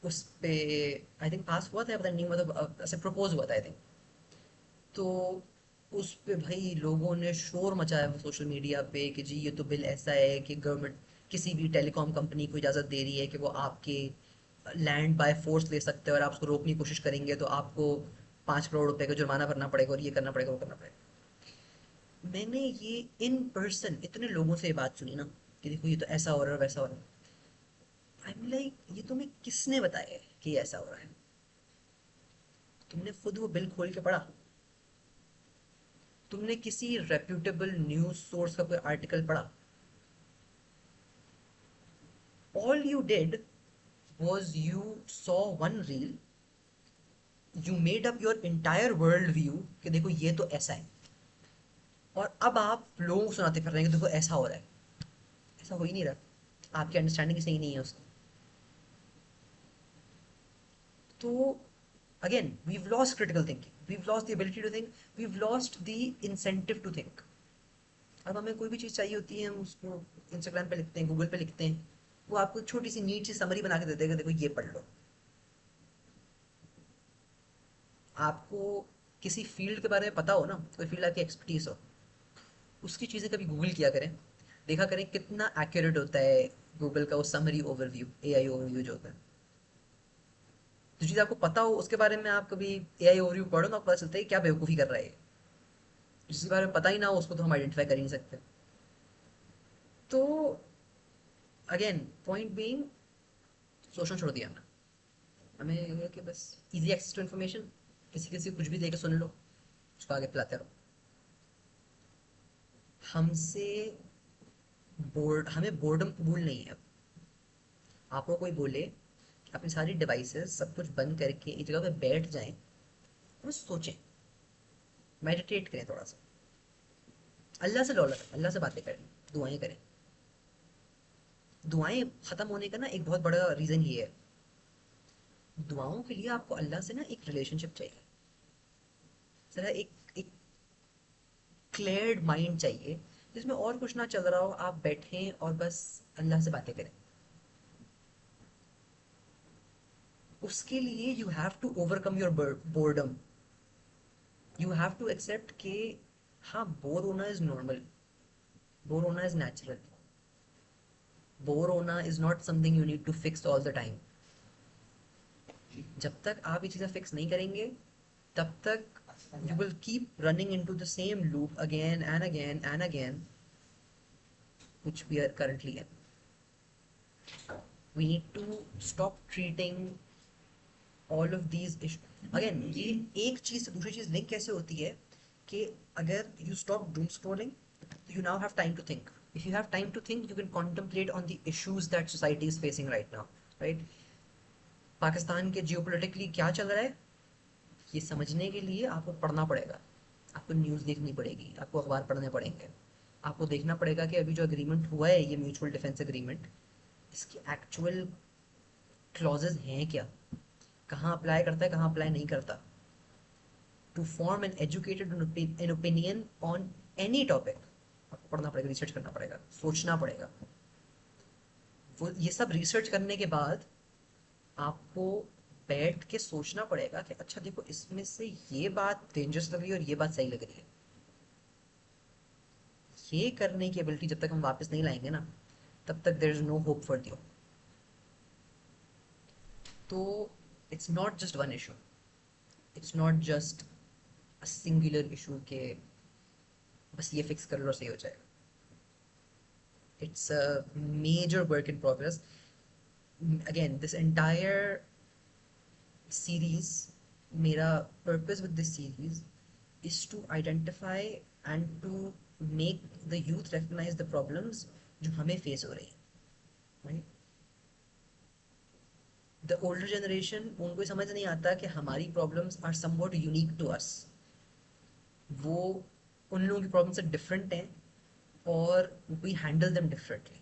उस पे आई थिंक पास हुआ था, पता नहीं, मतलब ऐसे प्रपोज हुआ था आई थिंक। तो उस पे भाई लोगों ने शोर मचाया सोशल मीडिया पे कि जी ये तो बिल ऐसा है कि गवर्नमेंट किसी भी टेलीकॉम कंपनी को इजाज़त दे रही है कि वो आपके लैंड बाय फोर्स ले सकते हैं, और आप उसको रोकने की कोशिश करेंगे तो आपको 5 करोड़ रुपए का जुर्माना भरना पड़ेगा, और ये करना पड़ेगा, वो करना पड़ेगा। मैंने ये इन पर्सन इतने लोगों से ये बात सुनी ना कि देखो ये तो ऐसा हो रहा है, वैसा हो रहा है। आई एम लाइक, ये तुम्हें किसने बताया है कि ये ऐसा हो रहा है? तुमने खुद वो बिल खोल के पढ़ा? तुमने किसी रेप्यूटेबल न्यूज सोर्स का कोई आर्टिकल पढ़ा? All you did was you saw one reel, you made up your entire world view कि देखो ये तो ऐसा है, और अब आप लोगों को सुनाते फिर रहे हैं कि देखो ऐसा हो रहा है। ऐसा हो ही नहीं रहा, आपकी अंडरस्टैंडिंग सही नहीं है उसकी। तो again we've lost critical thinking, we've lost the ability to think, we've lost the incentive to think। अब हमें कोई भी चीज़ चाहिए होती है, हम उसको इंस्टाग्राम पे लिखते हैं, गूगल पे लिखते हैं, वो आपको छोटी सी नीट सी समरी बना के दे देगा, देखो ये पढ़ लो। आपको किसी फील्ड के बारे में पता हो ना, कोई फील्ड आपकी एक्सपर्टीज हो, उसकी चीज़ें कभी गूगल किया करें, देखा करें कितना एक्यूरेट होता है गूगल का वो समरी ओवरव्यू, एआई ओवरव्यू जो होता है। जो चीज़ आपको पता हो उसके बारे में आप कभी एआई ओवरव्यू पढ़ो ना, आपको पता चलता है कि क्या बेवकूफ़ी कर रहा है ये। जिसके बारे में पता ही ना हो उसको तो हम आइडेंटिफाई कर ही नहीं सकते। तो अगेन पॉइंट बीइंग, सोचना छोड़ दिया हमने। हमें ये है कि बस इजी एक्सेस टू इन्फॉर्मेशन, किसी किसी को कुछ भी देके सुन लो, उसको आगे फैलाते रहो। हमसे बोर्ड, हमें बोर्डम कबूल नहीं है। आपको कोई बोले कि अपनी सारी डिवाइसेस सब कुछ बंद करके एक जगह पे बैठ जाएं और सोचें, मेडिटेट करें थोड़ा सा, अल्लाह से डॉलर, अल्लाह से बातें करें, दुआएं करें। दुआएं खत्म होने का ना एक बहुत बड़ा रीज़न ये है, दुआओं के लिए आपको अल्लाह से ना एक रिलेशनशिप चाहिए, जरा एक क्लियर्ड माइंड चाहिए, जिसमें और कुछ ना चल रहा हो, आप बैठें और बस अल्लाह से बातें करें। उसके लिए you have to overcome your boredom. You have to accept कि हाँ, बोर होना इज नॉर्मल, बोर होना इज नेचुरल, बोर होना is not something you need to fix all the time. जब तक आप ये चीज़ें फिक्स नहीं करेंगे, तब तक you will keep running into the same loop again and again and again, which we are currently in. We need to stop treating all of these issues again। ये एक चीज से दूसरी चीज लिंक कैसे होती है कि अगर you stop doom scrolling, you now have time to think। if you have time to think, you can contemplate on the issues that society is facing right now, right? Pakistan के जियोपॉलिटिकली क्या चल रहा है, ये समझने के लिए आपको पढ़ना पड़ेगा, आपको न्यूज़ देखनी पड़ेगी, आपको अखबार पढ़ने पड़ेंगे, आपको देखना पड़ेगा कि अभी जो एग्रीमेंट हुआ है, ये म्यूचुअल डिफेंस एग्रीमेंट, इसके एक्चुअल क्लॉजेज हैं क्या, कहाँ अप्लाई करता है, कहाँ अप्लाई नहीं करता। To form an educated an opinion on any topic, आपको पढ़ना पड़ेगा, रिसर्च करना पड़ेगा, सोचना पड़ेगा। वो ये सब रिसर्च करने के बाद आपको बैठ के सोचना पड़ेगा कि अच्छा देखो, इसमें से ये बात डेंजरस लग रही है और ये बात सही लग रही है। ये करने की एबिलिटी जब तक हम वापस नहीं लाएंगे ना, तब तक there is no hope for you. तो it's not just one issue, it's not just a singular issue के बस ये फिक्स कर लो और सही हो जाएगा। It's a major work in progress. again, this entire series, mera purpose with this series is to identify and to make the youth recognize the problems जो हमें face हो रही हैं, right? The older generation, उनको ये समझ नहीं आता कि हमारी problems are somewhat unique to us. वो उन लोगों की प्रॉब्लम से डिफरेंट हैं और वी हैंडल देम डिफरेंटली.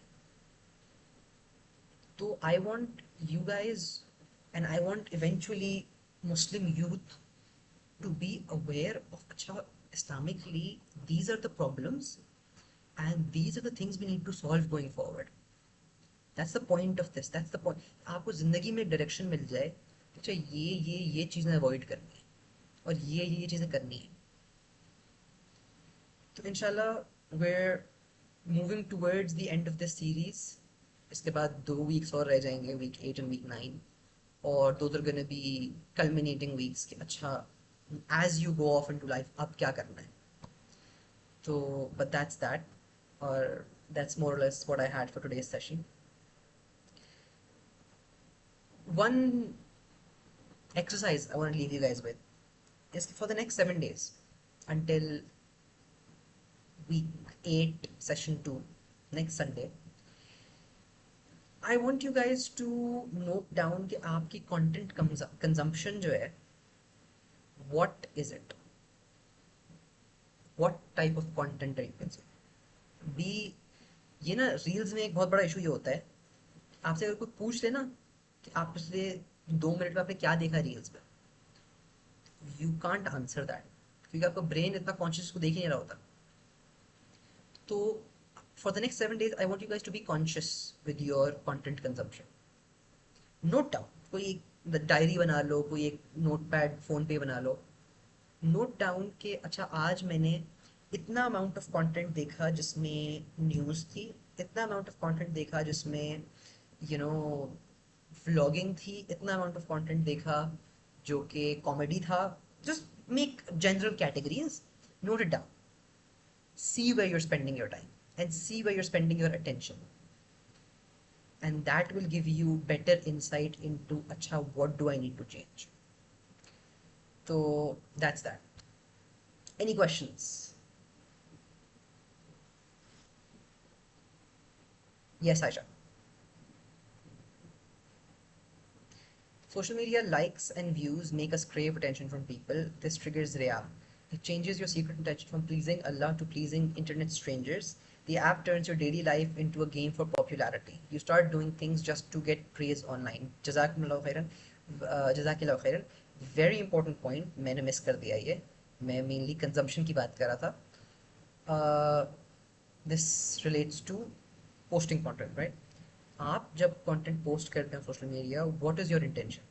तो I want you guys and I want eventually Muslim youth to be aware of acha Islamically these are the problems and these are the things we need to solve going forward. That's the point of this. That's the point. आपको जिंदगी में डायरेक्शन मिल जाए, अच्छा ये चीज़ें अवॉइड करनी है और ये चीज़ें करनी है. तो इंशाल्लाह we're moving towards the end of this series. इसके बाद 2 weeks और रह जाएंगे, week 8 and week 9, और those are gonna be culminating weeks कि अच्छा as you go off into life अब क्या करना है. तो but that's that, or that's more or less what I had for today's session. One exercise I want to leave you guys with is for the next 7 days until week 8 session 2 next Sunday, I want you guys to note down कि आपकी content consumption जो है, what is it, what type of content are you consuming. be ये ना रील्स में एक बहुत बड़ा इशू ये होता है, आपसे अगर कोई पूछ लेना कि आप पिछले 2 मिनट में आपने क्या देखा रील्स में, यू कांट आंसर दैट क्योंकि आपका ब्रेन इतना कॉन्शियस को देख ही नहीं रहा होता. तो for the next 7 days I want you guys to be conscious with your content consumption. Note down, कोई एक डायरी बना लो, कोई एक नोटपैड फोन पे बना लो. नोट डाउन कि अच्छा आज मैंने इतना अमाउंट ऑफ कंटेंट देखा जिसमें न्यूज़ थी, इतना अमाउंट ऑफ कंटेंट देखा जिसमें यू नो व्लॉगिंग थी, इतना अमाउंट ऑफ कंटेंट देखा जो कि कॉमेडी था. Just make general categories, note it down, see where you're spending your time and see where you're spending your attention, and that will give you better insight into acha what do I need to change. So that's that. Any questions? Yes, Aisha. Social media likes and views make us crave attention from people. This triggers Riya. It changes your secret intention from pleasing Allah to pleasing internet strangers. The app turns your daily life into a game for popularity. You start doing things just to get praise online. Jazakumullahu khairan. Jazakillahu khairan. Very important point. मैंने मिस कर दिया ये. मैं mainly consumption की बात कर रहा था. This relates to posting content, right? आप जब कंटेंट पोस्ट करते हैं social media, what is your intention?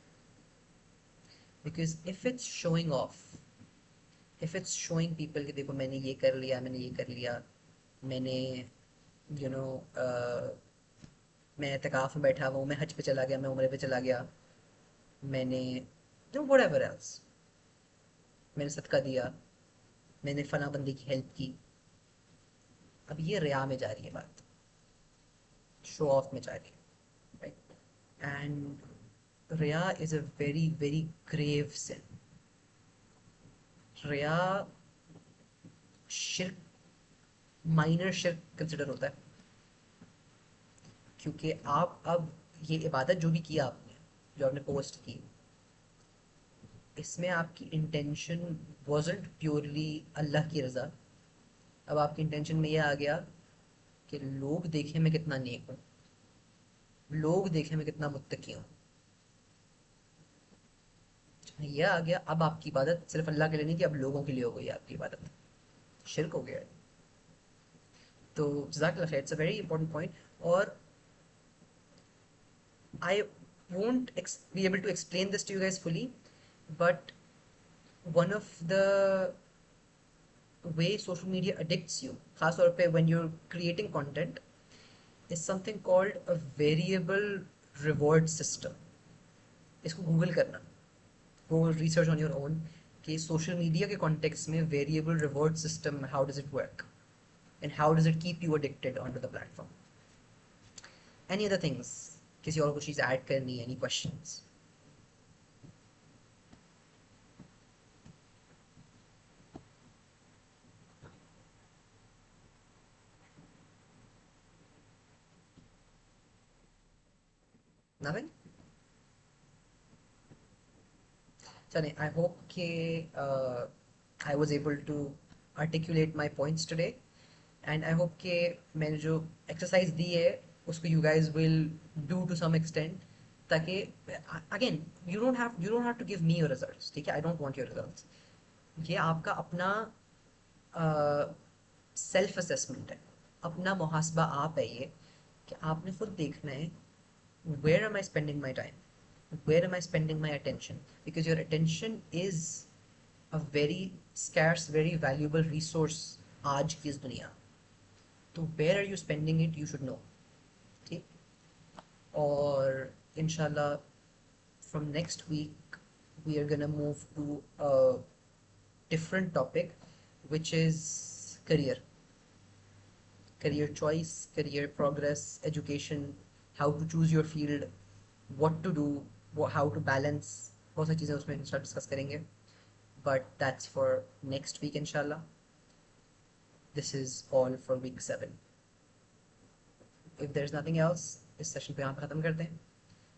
Because if it's showing off, if it's showing people कि देखो मैंने ये कर लिया, मैंने ये कर लिया, मैंने यू नो मैं इत्तिकाफ में बैठा हुआ हूँ, मैं हज पे चला गया, मैं उम्रे पे चला गया, मैंने व्हाटएवर एल्स, मैंने सदका दिया, मैंने फला बंदी की हेल्प की. अब ये रिया में जा रही है बात, शो ऑफ में जा रही है, राइट? एंड रिया is a very very grave sin. रिया शिर्क, माइनर शिर्क कंसिडर होता है, क्योंकि आप अब ये इबादत जो भी किया आपने, जो आपने पोस्ट की, इसमें आपकी इंटेंशन wasn't प्योरली अल्लाह की रज़ा. अब आपकी इंटेंशन में ये आ गया कि लोग देखें मैं कितना नेक हूँ, लोग देखें मैं कितना मुत्तकी हूँ. ये आ गया. अब आपकी इबादत सिर्फ अल्लाह के लिए नहीं कि अब लोगों के लिए हो गई आपकी इबादत, शिर्क हो गया है. तो जज़ाकल्लाह खैर, it's a very important point. और I won't be able to explain this to you guys fully, but one of the way social media addicts you, खास तौर पे when you're creating content, is something called a variable reward system. इसको गूगल करना, go research on your own कि social media के context में variable reward system, how does it work and how does it keep you addicted onto the platform. Any other things? किसी और को चीज़ ऐड करनी है, एनी क्वेश्चंस? नथिंग? चलें, आई होप कि I was able to articulate my points today, and I hope कि मैंने जो एक्सरसाइज दी है उसको you guys will do to some extent, ताकि again you don't have to give me your results, ठीक है? I don't want your results. ये आपका अपना सेल्फ असेसमेंट है, अपना मुहासबा आप है ये, कि आपने खुद देखना है where am I spending my time, where am I spending my attention, because your attention is a very scarce, very valuable resource आज की इस दुनिया. तो where are you spending it, you should know. ठीक. और inshallah from next week we are gonna move to a different topic, which is career, career choice, career progress, education, how to choose your field, what to do, how to balance, बहुत सारी चीज़ें उसमें इंशाल्लाह डिस्कस करेंगे. But that's for next week inshallah. This is all for week 7. If there's nothing else, इस सेशन पे यहाँ पे ख़त्म करते हैं.